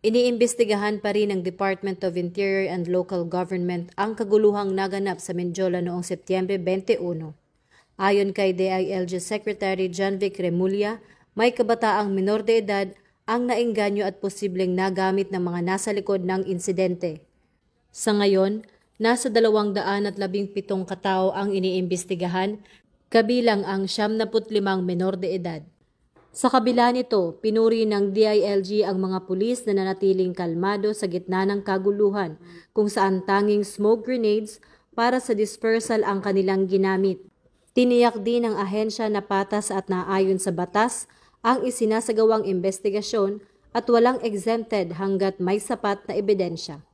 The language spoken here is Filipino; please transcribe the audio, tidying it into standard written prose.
Iniimbestigahan pa rin ng Department of Interior and Local Government ang kaguluhang naganap sa Mindiola noong Setyembre 21. Ayon kay DILG Secretary John Vic Remulla, may kabataang minor de edad ang naengganyo at posibleng nagamit ng mga nasa likod ng insidente. Sa ngayon, nasa 217 katao ang iniimbestigahan, kabilang ang 75 minor de edad. Sa kabila nito, pinuri ng DILG ang mga pulis na nanatiling kalmado sa gitna ng kaguluhan, kung saan tanging smoke grenades para sa dispersal ang kanilang ginamit. Tiniyak din ng ahensya na patas at naayon sa batas ang isinasagawang investigasyon at walang exempted hanggat may sapat na ebidensya.